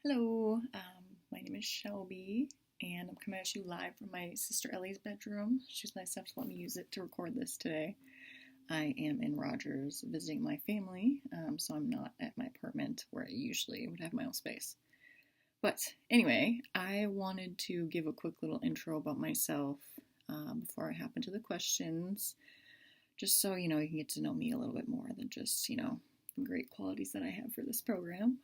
Hello, my name is Shelby, and I'm coming at you live from my sister Ellie's bedroom. She's nice enough to let me use it to record this today. I am in Rogers visiting my family, so I'm not at my apartment where I usually would have my own space. But anyway, I wanted to give a quick little intro about myself before I hop into the questions, just so you can get to know me a little bit more than just the great qualities that I have for this program.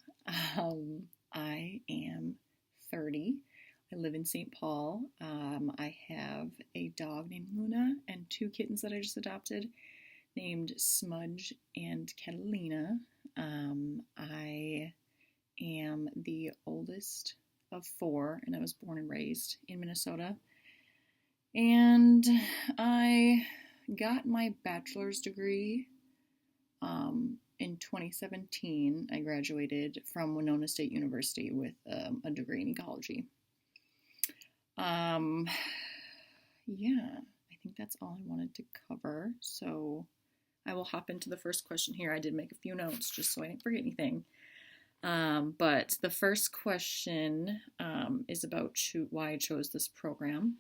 I am 30. I live in St. Paul. I have a dog named Luna and two kittens that I just adopted named Smudge and Catalina. I am the oldest of four, and I was born and raised in Minnesota. And I got my bachelor's degree in 2017. I graduated from Winona State University with a degree in ecology. Yeah, I think that's all I wanted to cover. So I will hop into the first question here. I did make a few notes just so I didn't forget anything. But the first question is about why I chose this program.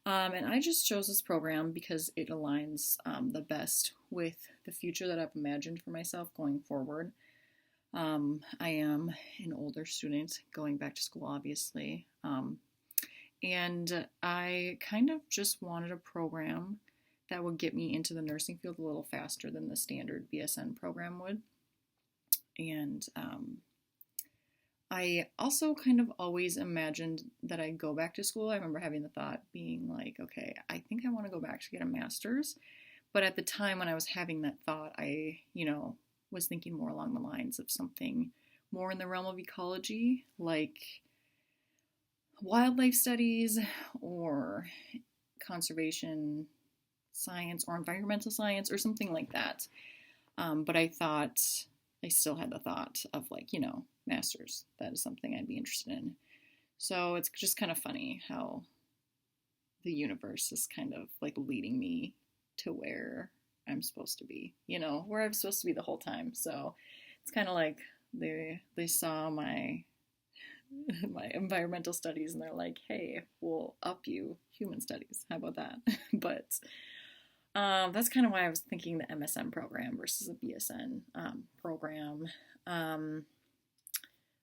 And I just chose this program because it aligns the best with the future that I've imagined for myself going forward. I am an older student going back to school, obviously. And I kind of just wanted a program that would get me into the nursing field a little faster than the standard BSN program would. And I also kind of always imagined that I'd go back to school. I remember having the thought being like, okay, I think I want to go back to get a master's. But at the time when I was having that thought, I, was thinking more along the lines of something more in the realm of ecology, like wildlife studies or conservation science or environmental science or something like that. But I still had the thought of masters. That is something I'd be interested in. So it's just kind of funny how the universe is kind of leading me to where I'm supposed to be, where I'm supposed to be the whole time. So it's kind of like they saw my environmental studies and they're like, hey, we'll up you human studies. How about that? But that's kind of why I was thinking the MSN program versus a BSN program.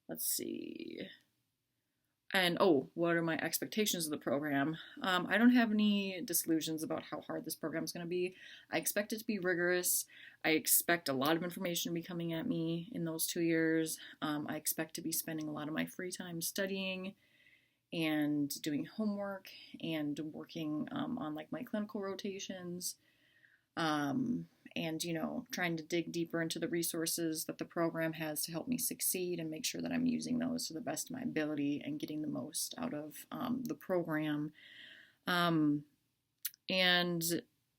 Let's see. And, what are my expectations of the program? I don't have any disillusions about how hard this program is going to be. I expect it to be rigorous. I expect a lot of information to be coming at me in those 2 years. I expect to be spending a lot of my free time studying and doing homework and working on my clinical rotations. And, trying to dig deeper into the resources that the program has to help me succeed and make sure that I'm using those to the best of my ability and getting the most out of the program. And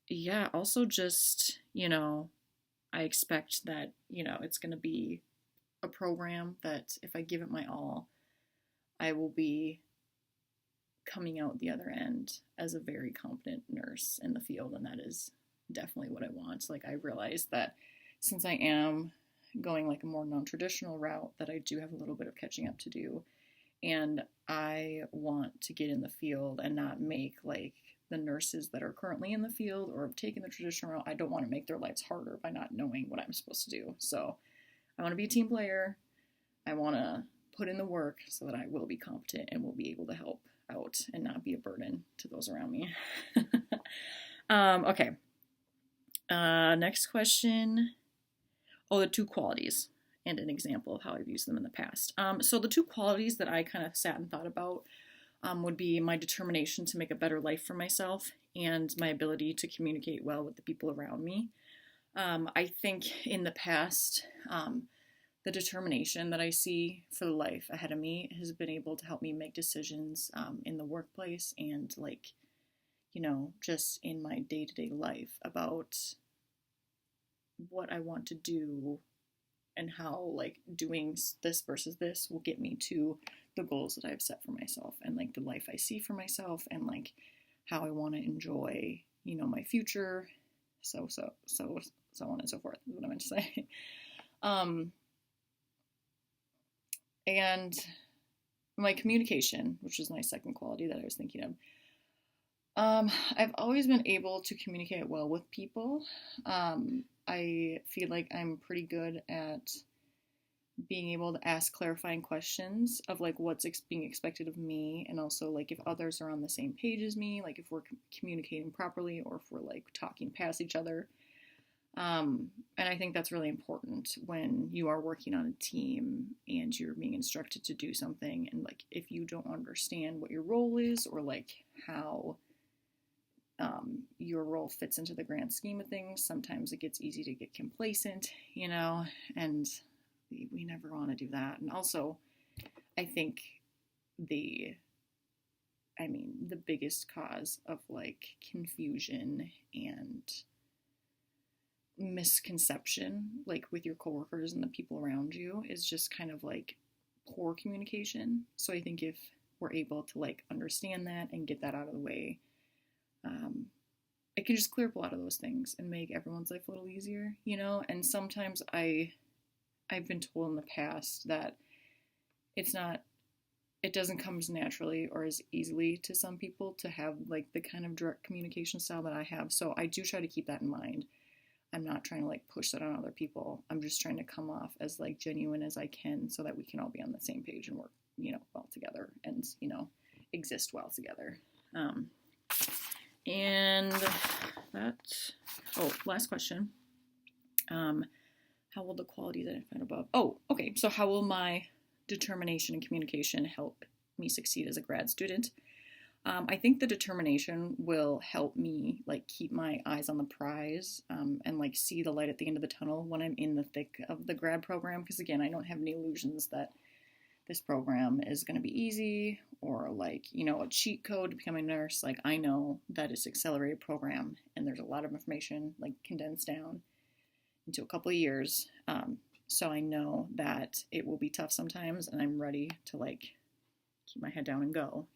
yeah, also just, I expect that, it's going to be a program that if I give it my all, I will be coming out the other end as a very competent nurse in the field, and that is definitely what I want. I realized that since I am going a more non-traditional route, that I do have a little bit of catching up to do, and I want to get in the field and not make the nurses that are currently in the field or have taken the traditional route. I don't want to make their lives harder by not knowing what I'm supposed to do. So I want to be a team player. I want to put in the work so that I will be competent and will be able to help out and not be a burden to those around me. Okay. Next question. The two qualities and an example of how I've used them in the past. So the two qualities that I kind of sat and thought about would be my determination to make a better life for myself and my ability to communicate well with the people around me. I think in the past, the determination that I see for the life ahead of me has been able to help me make decisions in the workplace and just in my day-to-day life about what I want to do and how doing this versus this will get me to the goals that I've set for myself and the life I see for myself and how I want to enjoy my future, so on and so forth is what I meant to say. And my communication, which is my second quality that I was thinking of. I've always been able to communicate well with people. I feel like I'm pretty good at being able to ask clarifying questions of like what's being expected of me, and also like if others are on the same page as me, like if we're communicating properly or if we're like talking past each other. And I think that's really important when you are working on a team and you're being instructed to do something, and like if you don't understand what your role is or like how your role fits into the grand scheme of things, sometimes it gets easy to get complacent, and we never want to do that. And also, I think the biggest cause of like confusion and misconception, like with your coworkers and the people around you, is just kind of like poor communication. So I think if we're able to like understand that and get that out of the way, it can just clear up a lot of those things and make everyone's life a little easier, And sometimes I've been told in the past that it doesn't come as naturally or as easily to some people to have like the kind of direct communication style that I have. So I do try to keep that in mind. I'm not trying to like push that on other people. I'm just trying to come off as like genuine as I can so that we can all be on the same page and work, well together and, exist well together. And last question. How will the qualities that I find above? Oh, okay. So how will my determination and communication help me succeed as a grad student? I think the determination will help me like keep my eyes on the prize, and like see the light at the end of the tunnel when I'm in the thick of the grad program. Because again, I don't have any illusions that this program is going to be easy or like, a cheat code to become a nurse. Like I know that it's an accelerated program and there's a lot of information like condensed down into a couple of years. So I know that it will be tough sometimes, and I'm ready to like keep my head down and go,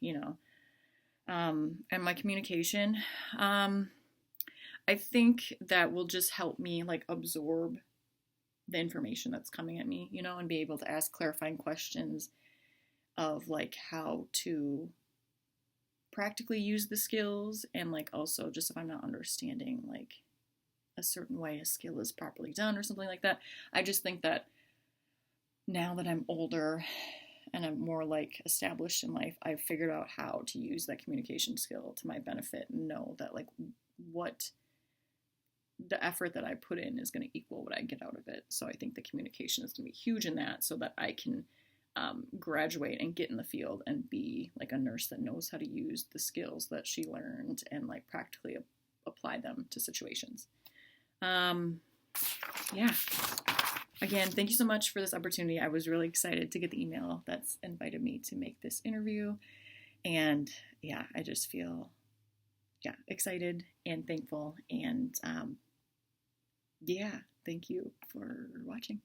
and my communication, I think that will just help me like absorb the information that's coming at me, and be able to ask clarifying questions of like how to practically use the skills, and like also just if I'm not understanding like a certain way a skill is properly done or something like that. I just think that now that I'm older and I'm more like established in life, I've figured out how to use that communication skill to my benefit and know that like what the effort that I put in is going to equal what I get out of it. So I think the communication is going to be huge in that, so that I can graduate and get in the field and be like a nurse that knows how to use the skills that she learned and like practically apply them to situations. Yeah. Again, thank you so much for this opportunity. I was really excited to get the email that's invited me to make this interview. And yeah, I just feel, excited and thankful. And yeah, thank you for watching.